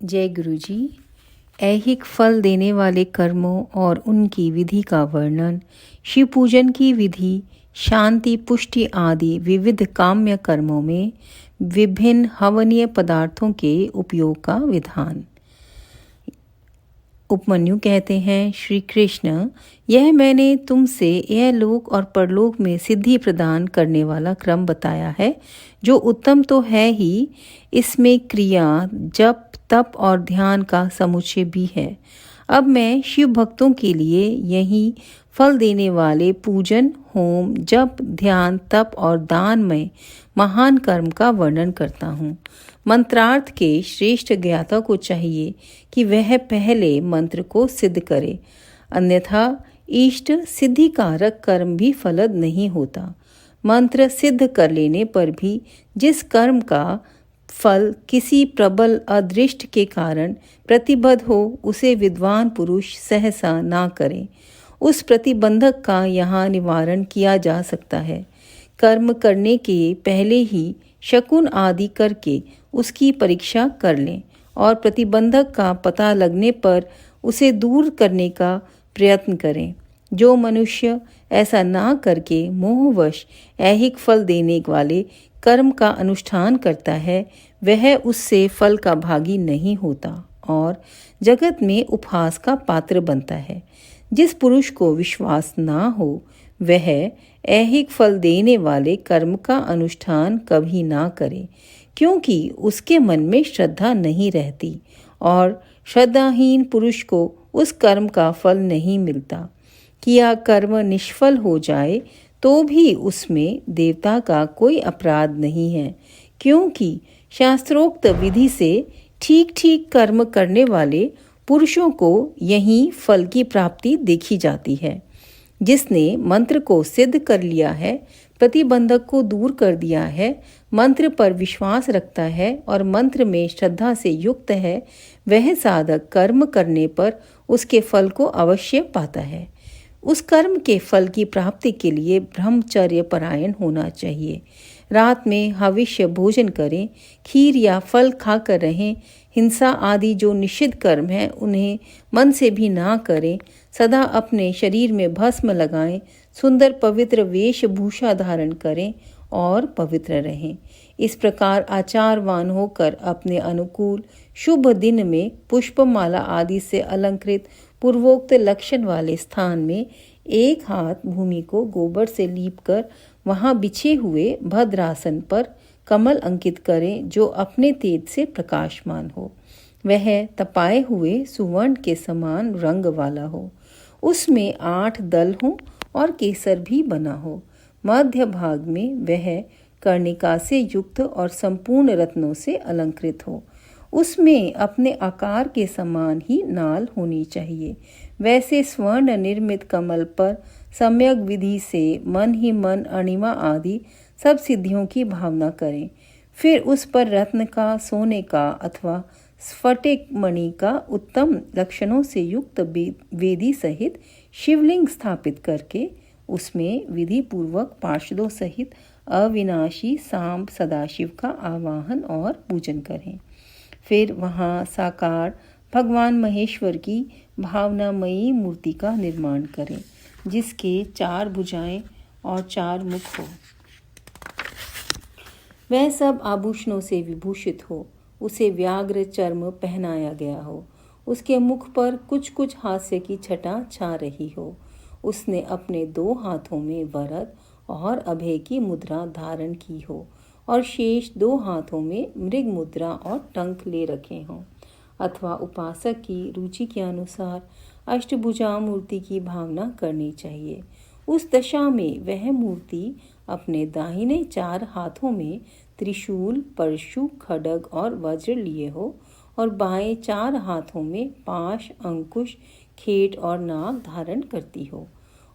जय गुरु जी। ऐहिक फल देने वाले कर्मों और उनकी विधि का वर्णन, शिव पूजन की विधि, शांति पुष्टि आदि विविध काम्य कर्मों में विभिन्न हवनीय पदार्थों के उपयोग का विधान। उपमन्यु कहते हैं, श्री कृष्ण, यह मैंने तुमसे यह लोक और परलोक में सिद्धि प्रदान करने वाला क्रम बताया है, जो उत्तम तो है ही, इसमें क्रिया, जप, तप और ध्यान का समुच्चय भी है। अब मैं शिव भक्तों के लिए यही फल देने वाले पूजन, होम, जप, ध्यान, तप और दान में महान कर्म का वर्णन करता हूँ। मंत्रार्थ के श्रेष्ठ ज्ञाता को चाहिए कि वह पहले मंत्र को सिद्ध करे, अन्यथा इष्ट सिद्धि कारक कर्म भी फलद नहीं होता। मंत्र सिद्ध कर लेने पर भी जिस कर्म का फल किसी प्रबल अदृष्ट के कारण प्रतिबद्ध हो, उसे विद्वान पुरुष सहसा ना करें। उस प्रतिबंधक का यहाँ निवारण किया जा सकता है। कर्म करने के पहले ही शकुन आदि करके उसकी परीक्षा कर लें और प्रतिबंधक का पता लगने पर उसे दूर करने का प्रयत्न करें। जो मनुष्य ऐसा ना करके मोहवश ऐहिक फल देने वाले कर्म का अनुष्ठान करता है, वह उससे फल का भागी नहीं होता और जगत में उपहास का पात्र बनता है। जिस पुरुष को विश्वास ना हो, वह ऐहिक फल देने वाले कर्म का अनुष्ठान कभी ना करे, क्योंकि उसके मन में श्रद्धा नहीं रहती और श्रद्धाहीन पुरुष को उस कर्म का फल नहीं मिलता। किया कर्म निष्फल हो जाए तो भी उसमें देवता का कोई अपराध नहीं है, क्योंकि शास्त्रोक्त विधि से ठीक ठीक कर्म करने वाले पुरुषों को यही फल की प्राप्ति देखी जाती है। जिसने मंत्र को सिद्ध कर लिया है, प्रतिबंधक को दूर कर दिया है, मंत्र पर विश्वास रखता है और मंत्र में श्रद्धा से युक्त है, वह साधक कर्म करने पर उसके फल को अवश्य पाता है। उस कर्म के फल की प्राप्ति के लिए ब्रह्मचर्य परायण होना चाहिए। रात में हविष्य भोजन करें, खीर या फल खाकर रहें। हिंसा आदि जो निषिद्ध कर्म है उन्हें मन से भी ना करें। सदा अपने शरीर में भस्म लगाएं, सुंदर पवित्र वेशभूषा धारण करें और पवित्र रहें। इस प्रकार आचारवान होकर अपने अनुकूल शुभ दिन में पुष्पमाला आदि से अलंकृत पूर्वोक्त लक्षण वाले स्थान में एक हाथ भूमि को गोबर से लीपकर वहां बिछे हुए भद्रासन पर कमल अंकित करें, जो अपने तेज से प्रकाशमान हो। वह तपाए हुए सुवर्ण के समान रंग वाला हो। उसमें 8 दल हों और केसर भी बना हो। मध्य भाग में वह कर्णिका से युक्त और संपूर्ण रत्नों से अलंकृत हो। उसमें अपने आकार के समान ही नाल होनी चाहिए। वैसे स्वर्ण निर्मित कमल पर सम्यक विधि से मन ही मन अणिमा आदि सब सिद्धियों की भावना करें। फिर उस पर रत्न का, सोने का अथवा स्फटिक मणि का उत्तम लक्षणों से युक्त वेदी सहित शिवलिंग स्थापित करके उसमें विधि पूर्वक पार्षदों सहित अविनाशी सांब सदाशिव का आवाहन और पूजन करें। फिर वहाँ साकार भगवान महेश्वर की भावनामयी मूर्ति का निर्माण करें, जिसके 4 भुजाएं और 4 मुख हो। वह सब आभूषणों से विभूषित हो। उसे व्याघ्र चर्म पहनाया गया हो। उसके मुख पर कुछ कुछ हास्य की छटा छा रही हो। उसने अपने 2 हाथों में वरद और अभय की मुद्रा धारण की हो और शेष 2 हाथों में मृग मुद्रा और टंक ले रखे हों, अथवा उपासक की रुचि के अनुसार अष्टभुजा मूर्ति की भावना करनी चाहिए। उस दशा में वह मूर्ति अपने दाहिने 4 हाथों में त्रिशूल, परशु, खड्ग और वज्र लिए हो और बाएं 4 हाथों में पाश, अंकुश, खेट और नाग धारण करती हो।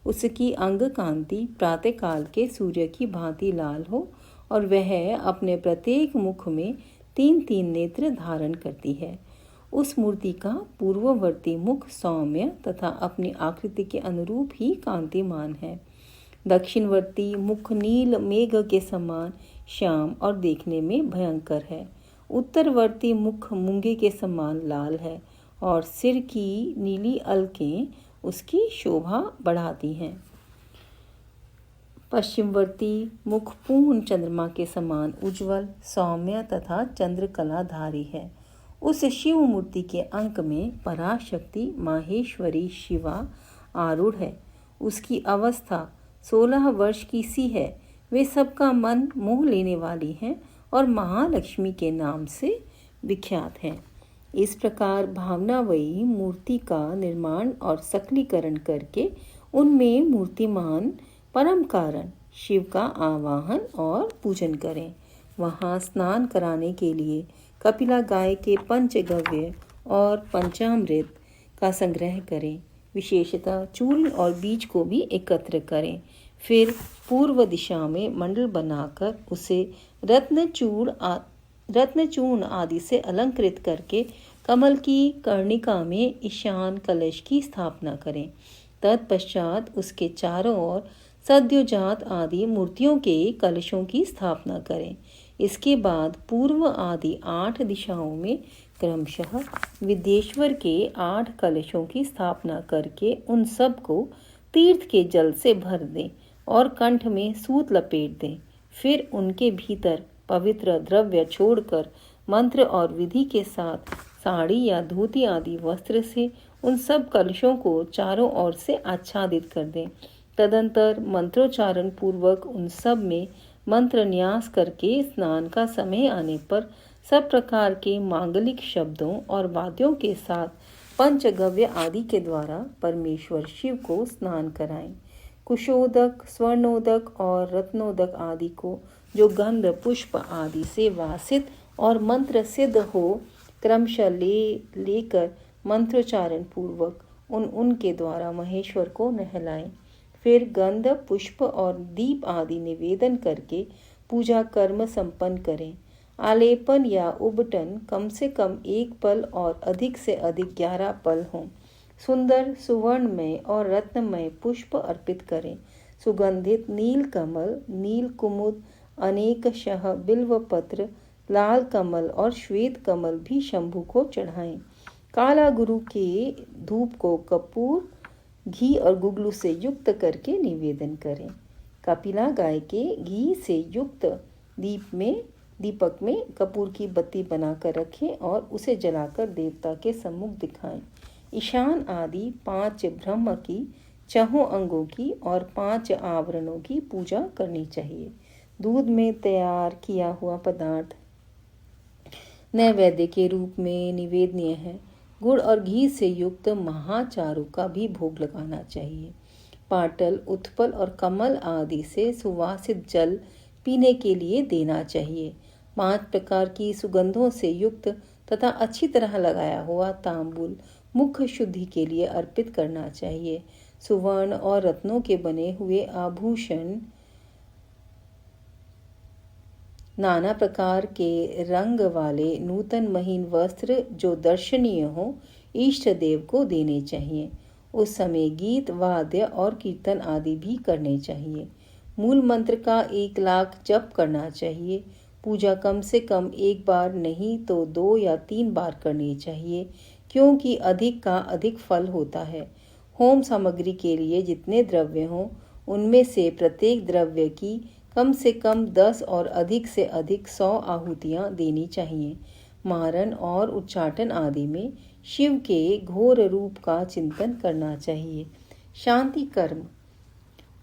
उसकी अंग कांति प्रातःकाल के सूर्य की भांति लाल हो और वह अपने प्रत्येक मुख में 3-3 नेत्र धारण करती है। उस मूर्ति का पूर्ववर्ती मुख सौम्य तथा अपनी आकृति के अनुरूप ही कांतिमान है। दक्षिणवर्ती मुख नील मेघ के समान श्याम और देखने में भयंकर है। उत्तरवर्ती मुख मूंगे के समान लाल है और सिर की नीली अलकें उसकी शोभा बढ़ाती हैं। पश्चिमवर्ती मुख पूर्ण चंद्रमा के समान उज्ज्वल, सौम्य तथा चंद्रकलाधारी है। उस शिव मूर्ति के अंक में पराशक्ति माहेश्वरी शिवा आरूढ़ है। उसकी अवस्था 16 वर्ष की सी है। वे सबका मन मोह लेने वाली हैं और महालक्ष्मी के नाम से विख्यात हैं। इस प्रकार भावनामयी मूर्ति का निर्माण और सकलीकरण करके उनमें मूर्तिमान परम कारण शिव का आवाहन और पूजन करें। वहाँ स्नान कराने के लिए कपिला गाय के पंचगव्य और पंचामृत का संग्रह करें। विशेषतः चूर्ण और बीज को भी एकत्र करें। फिर पूर्व दिशा में मंडल बनाकर उसे रत्नचूर्ण आदि से अलंकृत करके कमल की कर्णिका में ईशान कलश की स्थापना करें। तत्पश्चात उसके चारों ओर सद्योजात आदि मूर्तियों के कलशों की स्थापना करें। इसके बाद पूर्व आदि 8 दिशाओं में क्रमशः विद्येश्वर के 8 कलशों की स्थापना करके उन सब को तीर्थ के जल से भर दें और कंठ में सूत लपेट दें। फिर उनके भीतर पवित्र द्रव्य छोड़कर मंत्र और विधि के साथ साड़ी या धोती आदि वस्त्र से उन सब कलशों को चारों ओर से आच्छादित कर दें। तदंतर मंत्रोच्चारण पूर्वक उन सब में मंत्र न्यास करके स्नान का समय आने पर सब प्रकार के मांगलिक शब्दों और वाद्यों के साथ पंचगव्य आदि के द्वारा परमेश्वर शिव को स्नान कराएं। कुशोदक, स्वर्णोदक और रत्नोदक आदि को जो गंध पुष्प आदि से वासित और मंत्र सिद्ध हो क्रमशः लेकर मंत्रोच्चारण पूर्वक उनके द्वारा महेश्वर को नहलाएं। फिर गंध पुष्प और दीप आदि निवेदन करके पूजा कर्म संपन्न करें। आलेपन या उबटन कम से कम 1 पल और अधिक से अधिक 11 पल हों। सुंदर सुवर्णमय और रत्नमय पुष्प अर्पित करें। सुगंधित नील कमल, नील कुमुद, अनेकशः बिल्व पत्र, लाल कमल और श्वेत कमल भी शंभु को चढ़ाएं। काला गुरु के धूप को कपूर, घी और गुगलू से युक्त करके निवेदन करें। कपिला गाय के घी से युक्त दीपक में कपूर की बत्ती बनाकर रखें और उसे जलाकर देवता के सम्मुख दिखाएं। ईशान आदि 5 ब्रह्म की, 6 अंगों की और 5 आवरणों की पूजा करनी चाहिए। दूध में तैयार किया हुआ पदार्थ नैवेद्य के रूप में निवेदनीय है। गुड़ और घी से युक्त महाचारों का भी भोग लगाना चाहिए। पाटल, उत्पल और कमल आदि से सुवासित जल पीने के लिए देना चाहिए। 5 प्रकार की सुगंधों से युक्त तथा अच्छी तरह लगाया हुआ तांबूल मुख शुद्धि के लिए अर्पित करना चाहिए। सुवर्ण और रत्नों के बने हुए आभूषण, नाना प्रकार के रंग वाले नूतन महीन वस्त्र जो दर्शनीय हो, इष्ट देव को देने चाहिए। उस समय गीत, वाद्य और कीर्तन आदि भी करने चाहिए। मूल मंत्र का 1 लाख जप करना चाहिए। पूजा कम से कम 1 बार नहीं तो 2 या 3 बार करनी चाहिए, क्योंकि अधिक का अधिक फल होता है। होम सामग्री के लिए जितने द्रव्य हों, उनमें से प्रत्येक द्रव्य की कम से कम 10 और अधिक से अधिक 100 आहुतियाँ देनी चाहिए। मारन और उच्चाटन आदि में शिव के घोर रूप का चिंतन करना चाहिए। शांति कर्म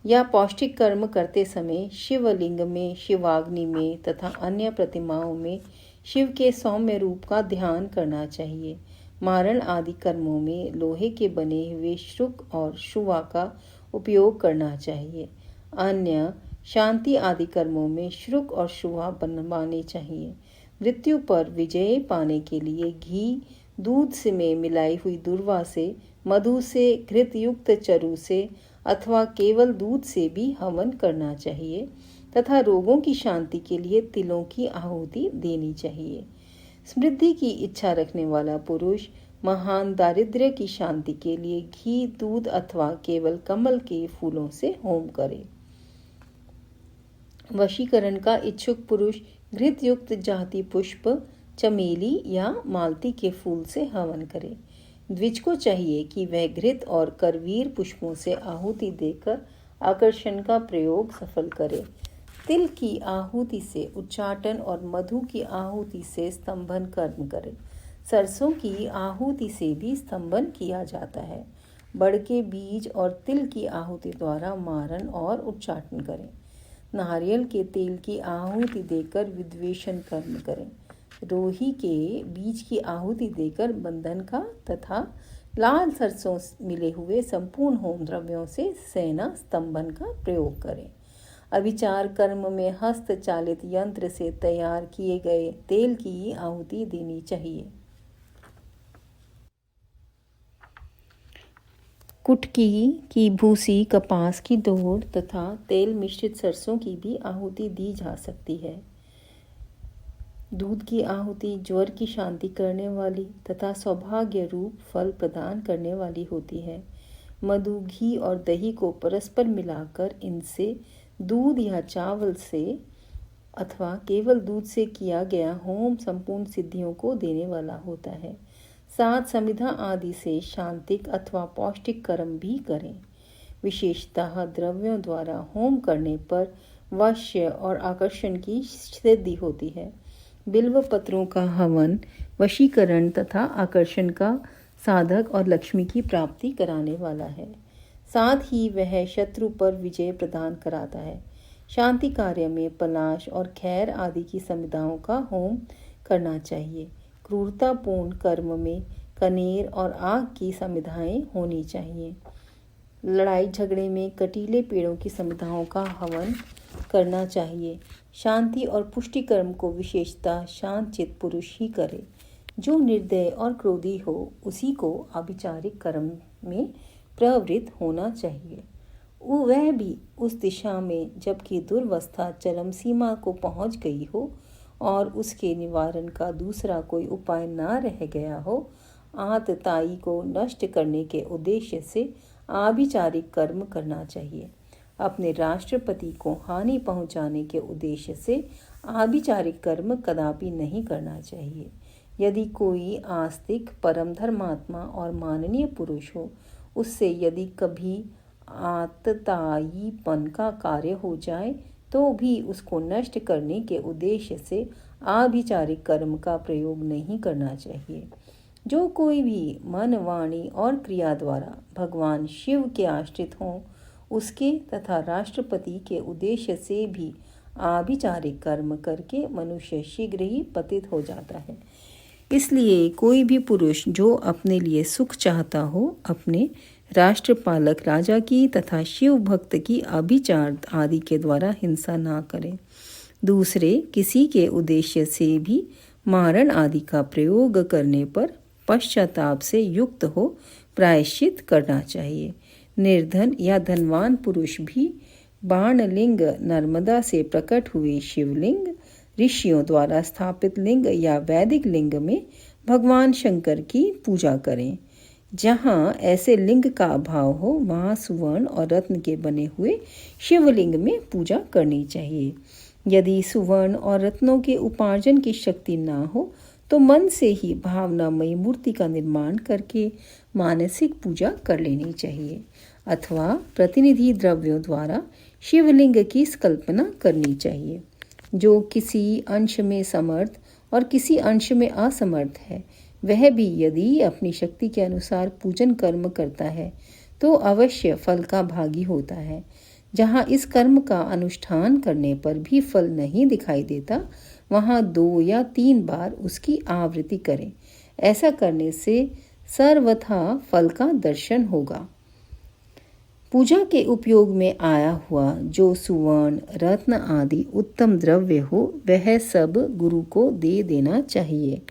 या पौष्टिक कर्म करते समय शिवलिंग में, शिवाग्नि में तथा अन्य प्रतिमाओं में शिव के सौम्य रूप का ध्यान करना चाहिए। मारण आदि कर्मों में लोहे के बने हुए शुक और शुवा का उपयोग करना चाहिए। अन्य शांति आदि कर्मों में श्रुक और शुआ बनवाने चाहिए। मृत्यु पर विजय पाने के लिए घी, दूध से में मिलाई हुई दुर्वा से, मधु से, घृत युक्त चरु से अथवा केवल दूध से भी हवन करना चाहिए तथा रोगों की शांति के लिए तिलों की आहुति देनी चाहिए। समृद्धि की इच्छा रखने वाला पुरुष महान दारिद्र्य की शांति के लिए घी, दूध अथवा केवल कमल के फूलों से होम करे। वशीकरण का इच्छुक पुरुष घृत युक्त जाति पुष्प, चमेली या मालती के फूल से हवन करे। द्विज को चाहिए कि वह घृत और करवीर पुष्पों से आहुति देकर आकर्षण का प्रयोग सफल करे। तिल की आहुति से उच्चाटन और मधु की आहुति से स्तंभन कर्म करे। सरसों की आहुति से भी स्तंभन किया जाता है। बड़ के बीज और तिल की आहुति द्वारा मारण और उच्चाटन करें। नारियल के तेल की आहुति देकर विद्वेषण कर्म करें। रोही के बीज की आहुति देकर बंधन का तथा लाल सरसों मिले हुए संपूर्ण होम द्रव्यों से सेना स्तंभन का प्रयोग करें। अभिचार कर्म में हस्त चालित यंत्र से तैयार किए गए तेल की आहुति देनी चाहिए। कुटकी की भूसी, कपास की डोर तथा तेल मिश्रित सरसों की भी आहुति दी जा सकती है। दूध की आहुति ज्वर की शांति करने वाली तथा सौभाग्य रूप फल प्रदान करने वाली होती है। मधु, घी और दही को परस्पर मिलाकर इनसे दूध या चावल से अथवा केवल दूध से किया गया होम संपूर्ण सिद्धियों को देने वाला होता है। सात समिधा आदि से शांतिक अथवा पौष्टिक कर्म भी करें। विशेषतः द्रव्यों द्वारा होम करने पर वश्य और आकर्षण की सिद्धि होती है। बिल्व पत्रों का हवन वशीकरण तथा आकर्षण का साधक और लक्ष्मी की प्राप्ति कराने वाला है। साथ ही वह शत्रु पर विजय प्रदान कराता है। शांति कार्य में पलाश और खैर आदि की समिधाओं का होम करना चाहिए। क्रूरतापूर्ण कर्म में कनेर और आग की समिधाएं होनी चाहिए। लड़ाई झगड़े में कटीले पेड़ों की समिधाओं का हवन करना चाहिए। शांति और पुष्टि कर्म को विशेषतः शांत चित्त पुरुष ही करे। जो निर्दय और क्रोधी हो उसी को आभिचारिक कर्म में प्रवृत्त होना चाहिए। वह भी उस दिशा में जबकि दुर्वस्था चरम सीमा को पहुंच गई हो और उसके निवारण का दूसरा कोई उपाय ना रह गया हो, आतताई को नष्ट करने के उद्देश्य से आभिचारिक कर्म करना चाहिए। अपने राष्ट्रपति को हानि पहुंचाने के उद्देश्य से आभिचारिक कर्म कदापि नहीं करना चाहिए। यदि कोई आस्तिक, परम धर्मात्मा और माननीय पुरुष हो, उससे यदि कभी आतताईपन का कार्य हो जाए तो भी उसको नष्ट करने के उद्देश्य से आभिचारिक कर्म का प्रयोग नहीं करना चाहिए। जो कोई भी मन, वाणी और क्रिया द्वारा भगवान शिव के आश्रित हों, उसके तथा राष्ट्रपति के उद्देश्य से भी आभिचारिक कर्म करके मनुष्य शीघ्र ही पतित हो जाता है। इसलिए कोई भी पुरुष जो अपने लिए सुख चाहता हो, अपने राष्ट्रपालक राजा की तथा शिव भक्त की आभिचार आदि के द्वारा हिंसा ना करे। दूसरे किसी के उद्देश्य से भी मारण आदि का प्रयोग करने पर पश्चाताप से युक्त हो प्रायश्चित करना चाहिए। निर्धन या धनवान पुरुष भी बाणलिंग, नर्मदा से प्रकट हुए शिवलिंग, ऋषियों द्वारा स्थापित लिंग या वैदिक लिंग में भगवान शंकर की पूजा करें। जहाँ ऐसे लिंग का अभाव हो वहाँ सुवर्ण और रत्न के बने हुए शिवलिंग में पूजा करनी चाहिए। यदि सुवर्ण और रत्नों के उपार्जन की शक्ति ना हो तो मन से ही भावनामयी मूर्ति का निर्माण करके मानसिक पूजा कर लेनी चाहिए अथवा प्रतिनिधि द्रव्यों द्वारा शिवलिंग की कल्पना करनी चाहिए। जो किसी अंश में समर्थ और किसी अंश में असमर्थ है, वह भी यदि अपनी शक्ति के अनुसार पूजन कर्म करता है तो अवश्य फल का भागी होता है। जहाँ इस कर्म का अनुष्ठान करने पर भी फल नहीं दिखाई देता, वहाँ 2 या 3 बार उसकी आवृत्ति करें। ऐसा करने से सर्वथा फल का दर्शन होगा। पूजा के उपयोग में आया हुआ जो सुवर्ण, रत्न आदि उत्तम द्रव्य हो, वह सब गुरु को दे देना चाहिए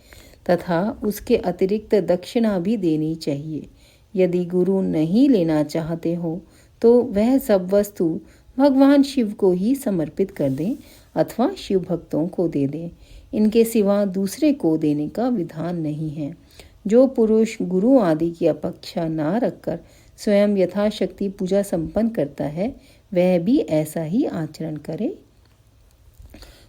तथा उसके अतिरिक्त दक्षिणा भी देनी चाहिए। यदि गुरु नहीं लेना चाहते हो तो वह सब वस्तु भगवान शिव को ही समर्पित कर दें अथवा शिव भक्तों को दे दें। इनके सिवा दूसरे को देने का विधान नहीं है। जो पुरुष गुरु आदि की अपेक्षा ना रखकर स्वयं यथाशक्ति पूजा संपन्न करता है, वह भी ऐसा ही आचरण करे।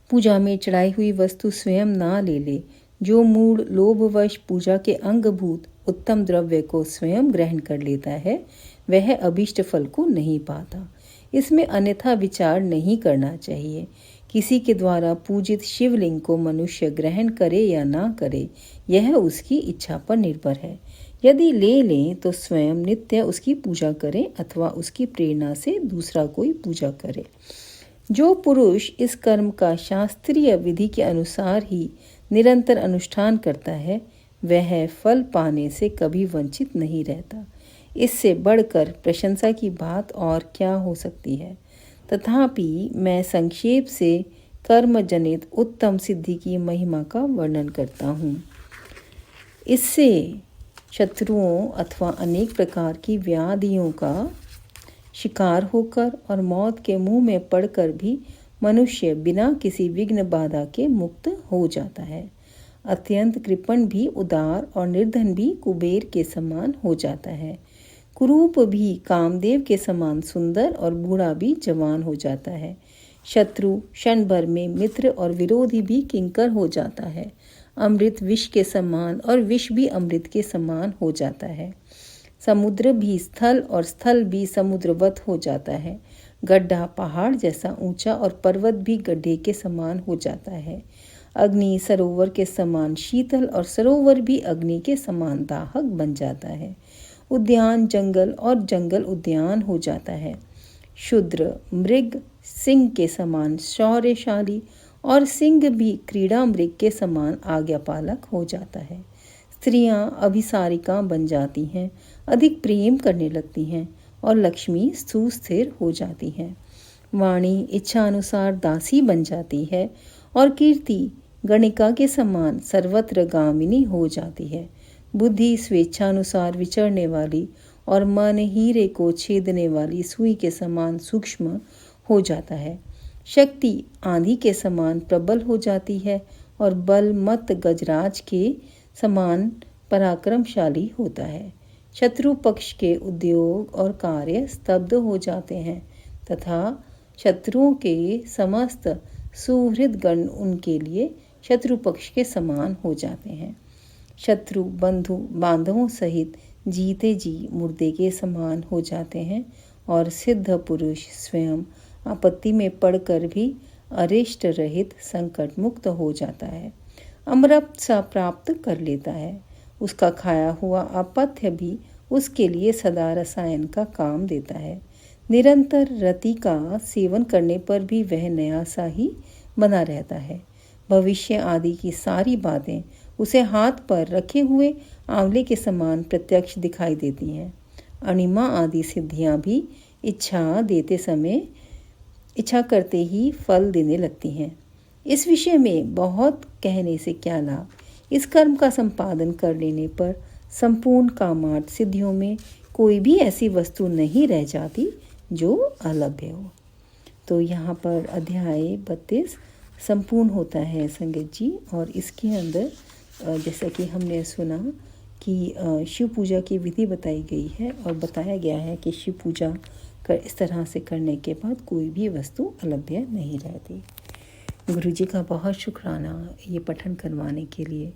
पूजा में चढ़ाई हुई वस्तु स्वयं ना ले ले, जो मूढ़ लोभवश पूजा के अंगभूत उत्तम द्रव्य को स्वयं ग्रहण कर लेता है वह अभीष्ट फल को नहीं पाता। इसमें अन्यथा विचार नहीं करना चाहिए। किसी के द्वारा पूजित शिवलिंग को मनुष्य ग्रहण करे या ना करे यह उसकी इच्छा पर निर्भर है। यदि ले लें तो स्वयं नित्य उसकी पूजा करें अथवा उसकी प्रेरणा से दूसरा कोई पूजा करे। जो पुरुष इस कर्म का शास्त्रीय विधि के अनुसार ही निरंतर अनुष्ठान करता है वह फल पाने से कभी वंचित नहीं रहता। इससे बढ़कर प्रशंसा की बात और क्या हो सकती है। तथापि मैं संक्षेप से कर्म जनित उत्तम सिद्धि की महिमा का वर्णन करता हूँ। इससे शत्रुओं अथवा अनेक प्रकार की व्याधियों का शिकार होकर और मौत के मुंह में पड़कर भी मनुष्य बिना किसी विघ्न बाधा के मुक्त हो जाता है। अत्यंत कृपण भी उदार और निर्धन भी कुबेर के समान हो जाता है। कुरूप भी कामदेव के समान सुंदर और बूढ़ा भी जवान हो जाता है। शत्रु क्षण भर में मित्र और विरोधी भी किंकर हो जाता है। अमृत विष के समान और विष भी अमृत के समान हो जाता है। समुद्र भी स्थल और स्थल भी समुद्रवत हो जाता है। गड्ढा पहाड़ जैसा ऊंचा और पर्वत भी गड्ढे के समान हो जाता है। अग्नि सरोवर के समान शीतल और सरोवर भी अग्नि के समान दाहक बन जाता है। उद्यान जंगल और जंगल उद्यान हो जाता है। शूद्र मृग सिंह के समान शौर्यशाली और सिंह भी क्रीड़ा मृग के समान आज्ञापालक हो जाता है। स्त्रियां अभिसारिका बन जाती हैं, अधिक प्रेम करने लगती हैं और लक्ष्मी सुस्थिर हो जाती हैं। वाणी इच्छा अनुसार दासी बन जाती है और कीर्ति गणिका के समान सर्वत्र गामिनी हो जाती है। बुद्धि स्वेच्छानुसार विचरने वाली और मन हीरे को छेदने वाली सुई के समान सूक्ष्म हो जाता है। शक्ति आंधी के समान प्रबल हो जाती है और बल मत गजराज के समान पराक्रमशाली होता है। शत्रु पक्ष के उद्योग और कार्य स्तब्ध हो जाते हैं तथा शत्रुओं के समस्त सुहृद गण उनके लिए शत्रु पक्ष के समान हो जाते हैं। शत्रु बंधु बांधवों सहित जीते जी मुर्दे के समान हो जाते हैं और सिद्ध पुरुष स्वयं आपत्ति में पड़कर भी अरिष्ट रहित संकट मुक्त हो जाता है। अमृत सा प्राप्त कर लेता है। उसका खाया हुआ अपथ्य भी उसके लिए सदा रसायन का काम देता है। निरंतर रति का सेवन करने पर भी वह नया सा ही बना रहता है। भविष्य आदि की सारी बातें उसे हाथ पर रखे हुए आंवले के समान प्रत्यक्ष दिखाई देती हैं। अणिमा आदि सिद्धियां भी इच्छा करते ही फल देने लगती हैं। इस विषय में बहुत कहने से क्या लाभ। इस कर्म का संपादन कर लेने पर संपूर्ण कामार्थ सिद्धियों में कोई भी ऐसी वस्तु नहीं रह जाती जो अलभ्य हो। तो यहाँ पर अध्याय 32 संपूर्ण होता है संगत जी। और इसके अंदर जैसा कि हमने सुना कि शिव पूजा की विधि बताई गई है और बताया गया है कि शिव पूजा इस तरह से करने के बाद कोई भी वस्तु अलभ्य नहीं रहती। गुरु जी का बहुत शुक्राना ये पठन करवाने के लिए।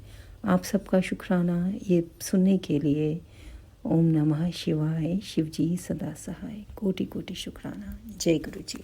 आप सबका शुक्राना ये सुनने के लिए। ओम नमः शिवाय। शिव जी सदा सहाय। कोटि कोटि शुक्राना। जय गुरु जी।